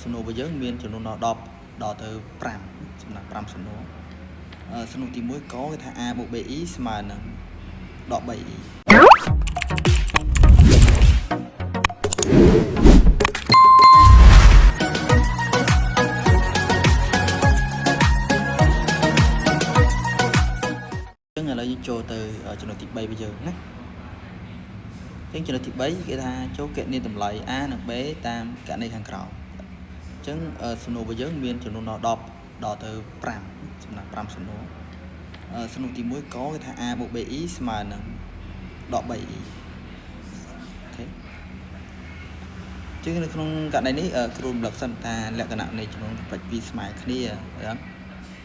សំណួររបស់យើងមានចំនួនដល់10ដល់ទៅ5ចំណាប់5សំណួរសំណួរទី1កគេថា a បូក bi ស្មើនឹងដក 3e ចឹងឥឡូវយើងចូលទៅចំណុចទី3របស់យើងណាចឹងចំណុចទី3គេថាចូលគណនាតម្លៃ a និង b តាមករណីខាងក្រោមចឹងសំណួររបស់យើងមានចំនួនដល់10ដល់ទៅ5ចំណាប់5សំណួរសំណួរទី1កគេថា a បូក bi ស្មើនឹងដក 3e អូខេចឹងនៅក្នុងករណីនេះគ្រូរំលឹកសិនថាលក្ខណៈនៃចំនួនបច្ចុប្បន្នស្មើគ្នា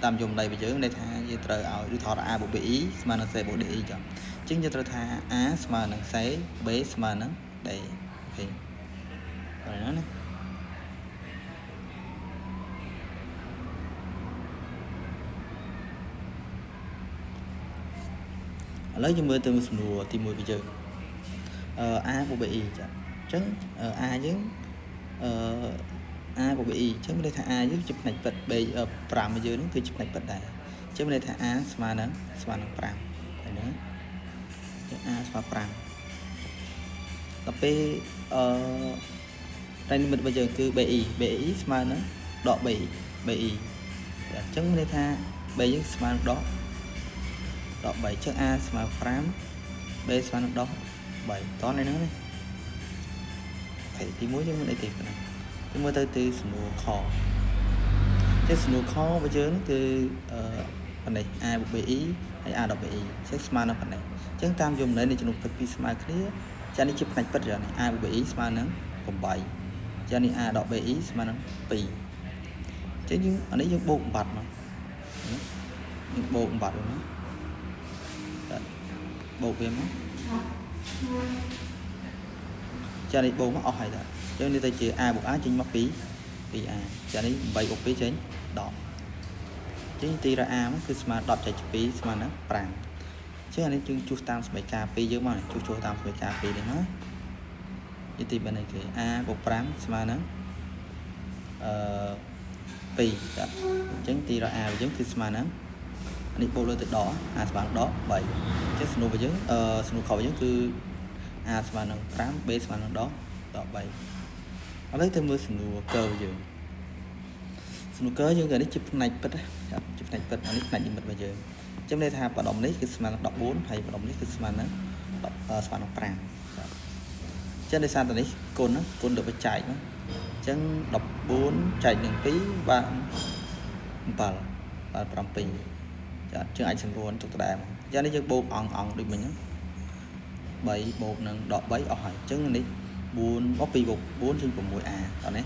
តាមយមន័យរបស់យើងន័យថាយើងត្រូវឲ្យឬថត a បូក bi ស្មើនឹង c បូក di ចឹងអញ្ចឹងយើងត្រូវថា a ស្មើនឹង c b ស្មើនឹង d អូខេហើយណាឥឡូវយើងមើលទៅសំណួរទី1របស់យើងa បូក bi ចាអញ្ចឹង a យើងa បូក bi អញ្ចឹងមានន័យថា a យើងជាផ្នែកពិត b 5របស់យើងនឹងគឺជាផ្នែកពិតដែរអញ្ចឹងមានន័យថា a ស្មើនឹង5ហើយណាអញ្ចឹង a ស្មើ5ដល់ពេលតែនិមិត្តរបស់យើងគឺ bi ស្មើនឹងដក bi អញ្ចឹងមានន័យថា b យើងស្មើនឹងដក3អញ្ចឹង a ស្មើ5 b ស្មើនឹងដក3តោះនេះហ្នឹងណាអូខេទី1យើងមានអីទេប៉ុណ្ណាទី1ទៅសំណួរខចឹងសំណួរខរបស់យើងគឺប៉ុណ្ណេះ a បូក bi ហើយ a ដក bi ចឹងស្មើនឹងប៉ុណ្ណេះអញ្ចឹងតាមយមន័យនៃចំនួនពិតពីរស្មើគ្នាចានេះជាផ្នែកពិតចានេះ a បូក bi ស្មើនឹង8ចានេះ a ដក bi ស្មើនឹង2អញ្ចឹងយើងអានេះយើងបូកបំបត្តិមកយើងបូកបំបត្តិមកបូកវាមកចានេះបូកមកអស់ហើយតាអញ្ចឹងនេះទៅជា a បូក a ចេញមក2a ចានេះ8បូក2ចេញ10ចេញទីរ a មកគឺស្មើ10ចែក2ស្មើនឹង5អញ្ចឹងអានេះយើងជួសតាមសមីការ2យើងមកជួសតាមសមីការ2នេះមកទីទីបានអីគេ a បូក5ស្មើនឹង2ចាអញ្ចឹងទីរ a របស់យើងគឺស្មើនឹងនេះបូកលើទៅដក a ស្មើនឹងដក3អញ្ចឹងសំណួររបស់យើងសំណួរខរបស់យើងគឺ a ស្មើនឹង5 b ស្មើនឹងដក3ឥឡូវទៅមើលសំណួរកើរបស់យើងសំណួរកើយើងក៏នេះជាផ្នែកពិតជាផ្នែកពិតអានេះផ្នែកនិមិត្តរបស់យើងអញ្ចឹងន័យថាបដុំនេះគឺស្មើនឹង14ហើយបដុំនេះគឺស្មើនឹង5អញ្ចឹងដោយសារតែនេះគុណទៅបច្ច័យមកអញ្ចឹង14ចែកនឹង2បាន7បាន7ចាអញ្ចឹងអាចសម្រួលទុកដដែលមកអញ្ចឹងនេះយើងបូកអង្គដូចមិញ3បូកនឹងដក3អស់ហើយអញ្ចឹងនេះ4មក2បូក4ចេញ 6a តោះនេះ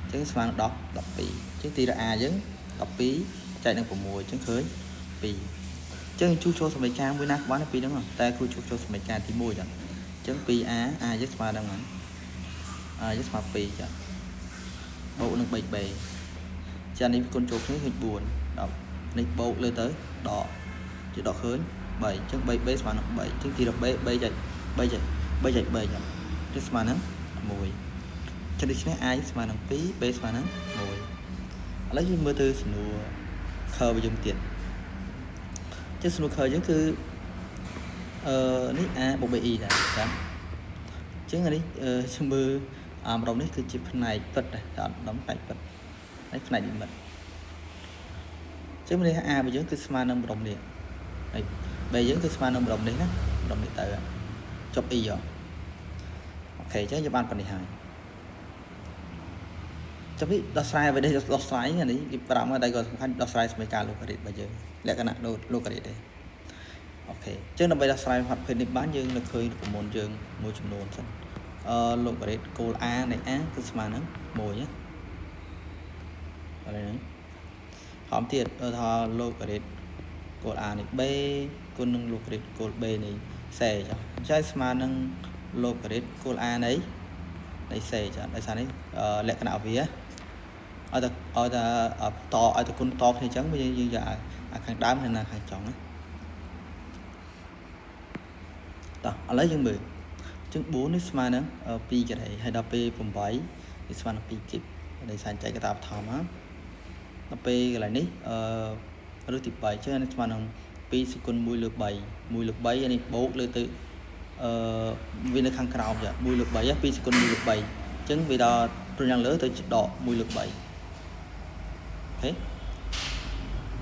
អញ្ចឹងស្មើនឹង10 12អញ្ចឹងទីរ a យើង12ចែកនឹង6អញ្ចឹងឃើញ2អញ្ចឹងជួសជុលសមីការមួយណាក៏បានពីហ្នឹងតែគ្រូជួសជុលសមីការទី1ចាអញ្ចឹង 2a យើងស្មើនឹងហ្នឹងយើងស្មើ2ចាបូកនឹង 3b ចានេះគុណចូលគ្នាឃើញ410នេះបូកលើទៅដកជាដកឃើញ3អញ្ចឹង 3b ស្មើនឹង3អញ្ចឹងទីរ b 3ចែក3ចាគឺស្មើនឹង1ចឹងដូច្នេះ i ស្មើនឹង2 b ស្មើនឹង1ឥឡូវយើងមើលទៅសំណួរ curve របស់យើងទៀតចឹងសំណួរ curve យើងគឺនេះ a បូក bi ដែរចាអញ្ចឹងអានេះខ្ញុំមើលម្ដងនេះគឺជាផ្នែកពិតដែរតែអត់ផ្នែកពិតហើយផ្នែកនិមិត្តចឹងមានន័យថា a របស់យើងគឺស្មើនឹងម្ដងនេះហើយ b យើងគឺស្មើនឹងម្ដងនេះណាម្ដងនេះទៅចប់ e អូខេចឹងយើងបានប៉ុណ្នេះហើយចុះនេះដោះស្រាយអ្វីនេះដោះស្រាយអានេះគេប្រាប់មកតែក៏សំខាន់ដោះស្រាយសមីការលោករិទ្ធរបស់យើងលក្ខណៈដូចលោករិទ្ធទេអូខេចឹងដើម្បីដោះស្រាយផាត់ភេទនេះបានយើងនៅឃើញប្រមូលយើងមួយចំនួនសិនលោករិទ្ធគោល a នៃ a គឺស្មើនឹង1ណាឥឡូវហ្នឹងហមទៀតថាលោករិទ្ធគោល a នៃ b គុណនឹងលោករិទ្ធគោល b នៃ c ចាអញ្ចឹងស្មើនឹងលោករិទ្ធគោល a នៃ c ចាដោយសារនេះលក្ខណៈវាឲ្យតែគុណតគ្នាអញ្ចឹងយើងយកអាខាងដើមហើយណាខាងចុងណាតោះឥឡូវយើងមើលអញ្ចឹង4នេះស្មើនឹង2កន្លែងហើយដល់ពេល8នេះស្មើនឹង2គីប để sang chạy cái tạp thòm á nó p cái này ní rồi thì bảy chứ anh mà nó pi sẽ còn mùi lực bảy anh bố lên từ vì nó khăn cào vậy mùi lực bảy pi sẽ còn mùi lực bảy chứng vì đó tôi đang lớn tới đỏ mùi lực bảy thế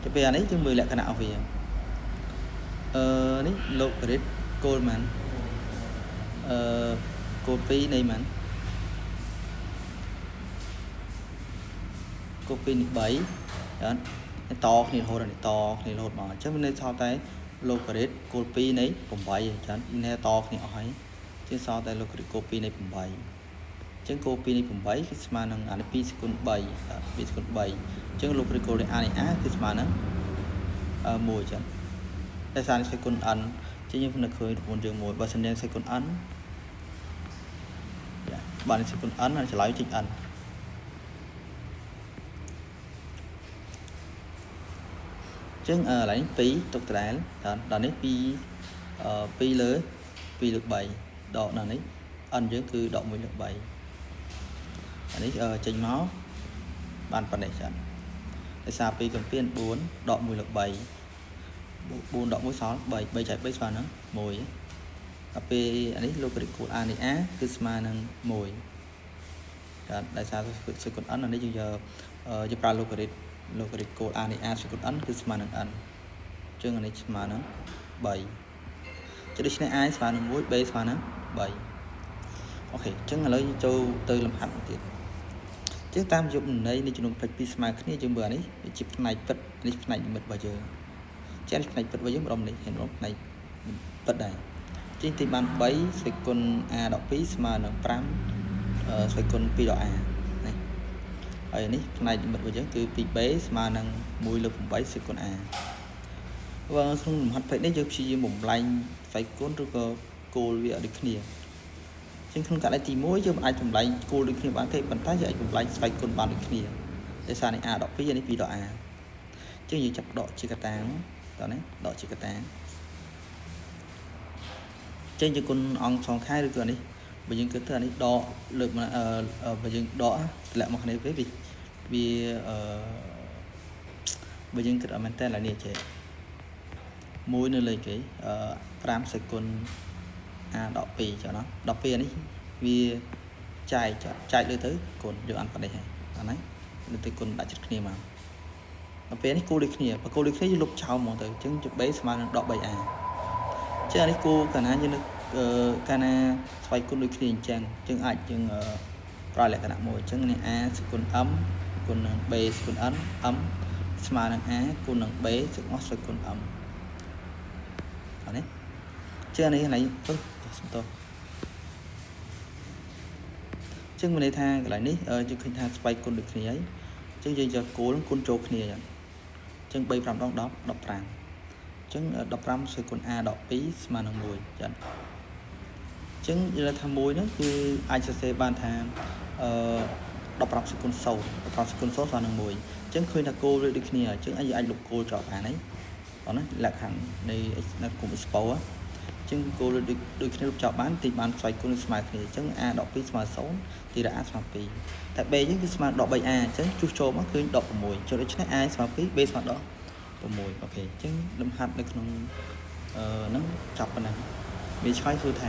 cái pe này chứ mùi lại cái nào vì ní lột cái cô mà copy này mà copy 7 đó to thì hồi này to thì hột mà chắc nên so tay locality copy này cũng vậy chẳng nên to thì hỏi chứ so tay locality copy này cũng vậy chứ copy này cũng vậy cái mà năng anh pi second 7 pi second 7 chứ locality copy này cái mà nó mùi chẳng tại sao sẽ còn ăn chứ như phần khơi một trường mùi và sinh đen sẽ còn ăn bạn sẽ còn ăn sẽ lấy trình ăn chứ lấy phí tục trái đó nấy pi lưới pi được 7 độ là nấy ăn chứ cứ độ 10 được 7 đấy trình máu bàn phần này chẳng tại sao pi cần phiên 4 độ 10 được 7 4 độ mỗi 6 7 7 chạy base vào nó mùi ap ấy local của ania cứ mà năng mùi tại sao sự còn ăn là đấy giờ giúp ra local của ania sự còn ăn cứ mà năng ăn chương này mà nó 7 cho đi này ai mà năng muối base mà nó 7 ok chương là lấy châu từ làm hạt tiền chứ tam dụng đây đi chụp phải piece mà cái chương bữa đấy chip này bật list này bật bao giờ trên này bật với giống đồng này hiện lúc này bật này trên thì bàn 7 sẽ con a đọc piece mà nó pram sẽ con pi đỏ a này ở này bật với giống từ pi base mà năng mùi lực 7 sẽ con a và không hoạt phải đấy giúp chi một lạnh phải cuốn rồi cô việc được nhiều chứ không cả lại thì mỗi chứ ai cùng lạnh cô được nhiều bán thêm bàn tay vậy cùng lạnh phải con bàn được nhiều để sao này a đọc piece này pi đỏ a chứ như chập đỏ chỉ cả táng đó đấy đỏ chỉ cả táng trên cho con ông xong khai được rồi đi bây giờ cứ thừa đi đỏ lực mà bây giờ đỏ lại một này với vì bây giờ cứ ở bên tên là địa chỉ mũi nữa lấy cái ram sẽ con đỏ pì cho nó đỏ pì này vì chạy lên tới còn được ăn vào đây này đấy lên tới con đã chết kia mà bé này cô đi kia và cô đi kia lúc chào mọi từ chứng chụp bé mà đọ 7 à chứ anh cô cả na như nước cana xoay cô đi kia chăng chứng ai chứng rồi lại cả nặng mồi chứng này a sự con ấm con b con ấm mà năng a con năng b sự ngót sự con ấm đấy chứ anh ấy này tôi chứng mình đây tha lại ní chứ khi tha xoay con được kia ấy chứ giờ cố lắm con trâu kia chân bay from đó đọc rằng chân đọc ram sự con a đọc pí mà nó mùi chân chân như là tham mùi nữaគឺអាចសរសេរបានថា15 секундសូត្រ15 секундសូត្រvào នឹងមួយអញ្ចឹងឃើញថាគោលដូចគ្នាអញ្ចឹងអាចលុបគោលចោលបានហើយបងណាលក្ខខណ្ឌនៃគុំ expo អញ្ចឹងគោលដូចគ្នាលុបចោលបានទីបានស្វ័យគុណស្មើគ្នាអញ្ចឹង a 12ស្មើ0ទីរ a ស្មើ2តែ b យើងគឺស្មើ 13a អញ្ចឹងជួសជុលមកឃើញ16ចុះដូច្នេះ a ស្មើ2 b ស្មើ106 ok អញ្ចឹងលំហាត់នៅក្នុងហ្នឹងចាប់ប៉ុណ្ណឹងវាឆ្លើយគឺថា